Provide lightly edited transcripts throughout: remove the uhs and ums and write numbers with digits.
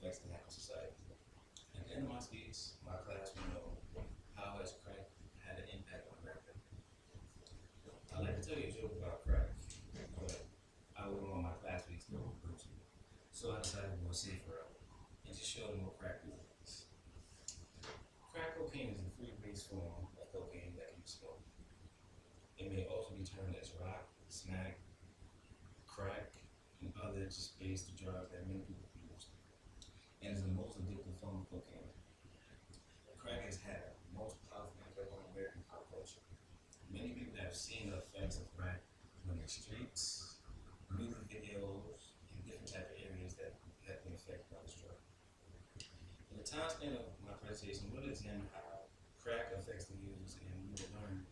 affects the national society. At the end of my speech, my class will know how has crack had an impact on America. I'd like to tell you a joke about crack, but I wouldn't want my classmates to know it. So I decided to go safer route and just show them what crack really is. Crack cocaine is a free-base form of cocaine that can be smoked. It may also be termed as rock, smack, crack, and other just based drugs that many people use, and is the most addictive form of cocaine. Crack has had the most powerful impact on American pop culture. Many people have seen the effects of crack on the streets, music videos, and different type of areas that have been affected by this drug. In the time span of my presentation, we'll examine how crack affects the users, and we will learn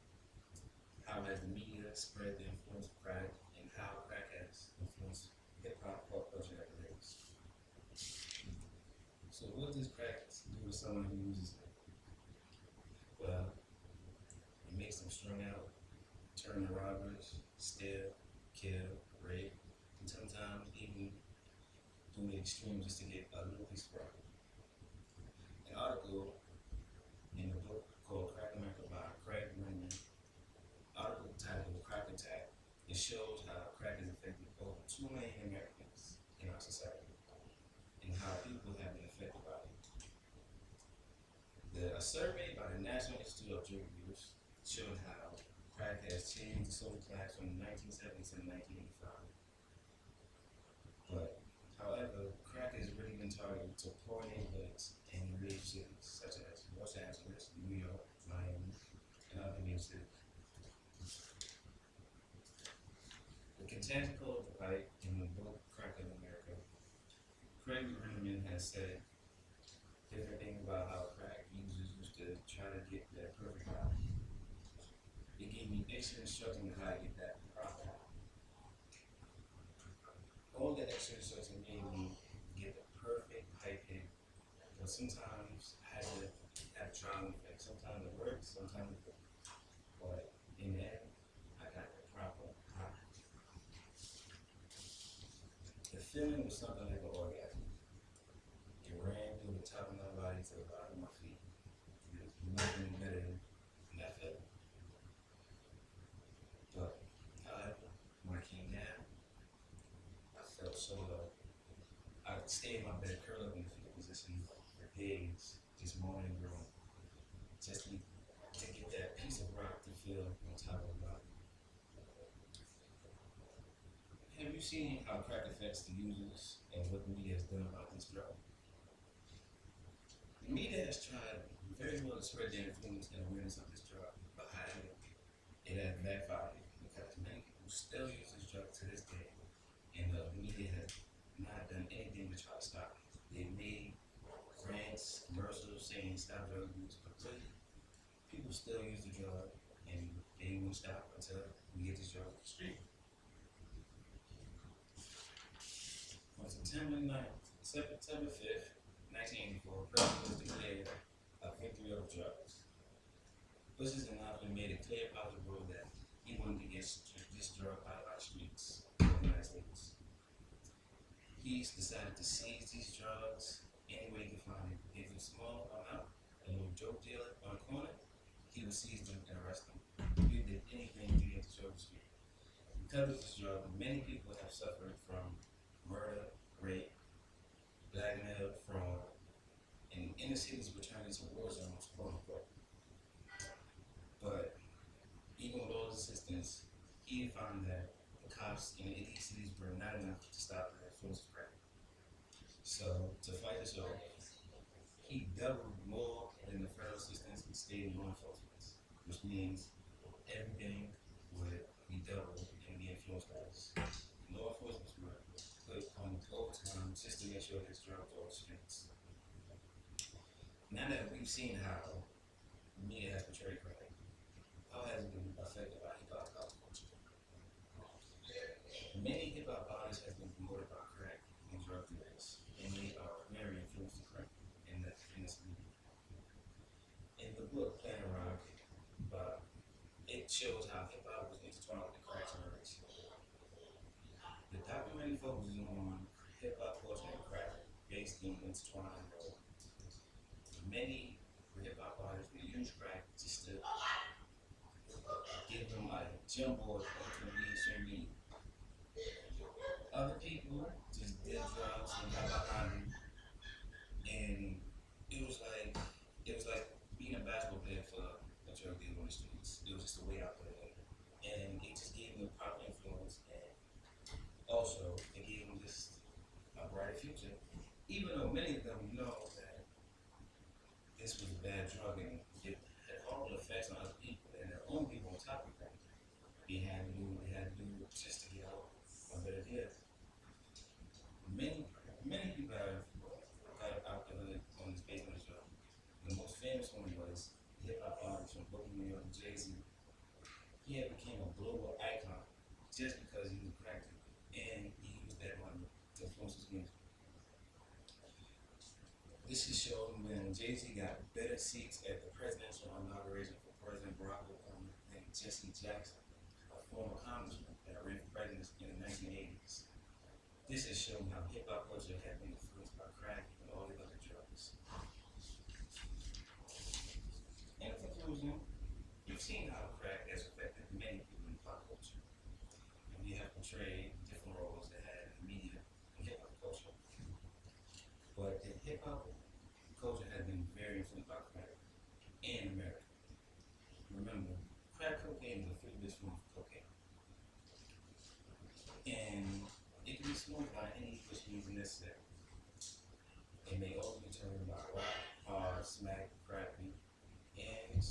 how has the media spread the influence of crack and how crack has influenced hip hop, pop culture, and lyrics. So what does crack do to someone who uses it? Well, it makes them strung out, turn to robbers, steal, kill, rape, and sometimes even do the extreme just to get a little piece of property. An article in the book called Crack America by Craig Renman, article titled Crack Attack, it shows how crack has affected over 2 million Americans in our society and how people have been affected by it. A survey by the National Institute of Drug Abuse showed how crack has changed the social class from the 1970s to 1985. But, however, crack has really been targeted to poor neighborhoods and major cities such as Los Angeles, New York, Miami, and other major cities. The contextual debate in the book Crack in America, Craig Renman has said different things about how crack users used to try to get their perfect high. It gave me extra instruction on how to get that proper high. All that extra instruction made me get the perfect hype hit, but sometimes I had to have trial and effect. Sometimes it worked, sometimes it didn't. But in the end, I got the proper high. The feeling was something like an orgasm. It ran through the top of my body to the bottom of my feet. There's nothing better than that feeling. But, however, when I came down, I felt so low. I would stay in my bed, curl up in the fetal position for days, just moaning and groaning, just to get that piece of rock to feel on top of the body. Have you seen how crack affects the users and what the media has done about this drug? The media has tried very well to spread their influence and awareness of this drug, but however, it has backfired because many people still use this drug to this day, and the media has not done anything to try to stop it. They made grants, commercials saying stop drug use, but really, people still use the drug, and they won't stop until we get this drug off the street. On September 5th, 1984, President Bush declared a victory of drugs. Bush's announcement made it clear possible that he wanted to get this drug out of our streets of the United States. He decided to seize these drugs any way he could find it. If it's a small amount, a little dope dealer on the corner, he would seize them and arrest them. He did anything to get the drug to street. Because of this drug, many people have suffered from murder, rape, blackmail, fraud, and inner cities were turned into war zones, quote unquote. But even with all this assistance, he found that the cops in the elite cities were not enough to stop the influence of crack. So to fight this off, he doubled more than the federal assistance and state law enforcement, which means everything would be doubled and be influenced by this. Law enforcement were put on overtime just to make sure this drug was off the streets. Now that we've seen how the media has portrayed crack, how has it been affected by hip hop culture? Many hip hop artists have been promoted by crack and drug dealers, and they are very influenced by crack in this media. In the book Planet Rock, it shows how hip hop was intertwined with the crack generation. The documentary focuses on hip hop culture and crack, basically intertwined. Many hip hop artists they use crack just to give them like gym board information. Other people just did drugs and got behind them, and it was like it was like being a basketball player for a drug dealer on the streets. It was just a way out there, and it just gave them a proper influence, and also it gave them just a brighter future. Even though many of them know that this was a bad drug and it had horrible effects on other people, and their own people on top of that, they had to do just to get out on better deal. Many people have got out the hood on this based on this drug. The most famous one was hip hop artist from Brooklyn, New York, Jay-Z. He had became a global icon just because he was cracked and he used that money to influence his music. This is shown when Jay-Z got better seats at the presidential inauguration for President Barack Obama than Jesse Jackson, a former congressman that ran for president in the 1980s. This is showing how hip hop culture had been influenced by crack and all the other drugs. In conclusion, you've seen how crack has affected many people in pop culture, and we have portrayed different roles it had in media and hip hop culture. But the hip hop culture has been very influenced by crack in America. Remember, crack cocaine is a figurative form of cocaine, and it can be smoked by any which means necessary. It may also be turned by rock, hard, smack, crappy, and it's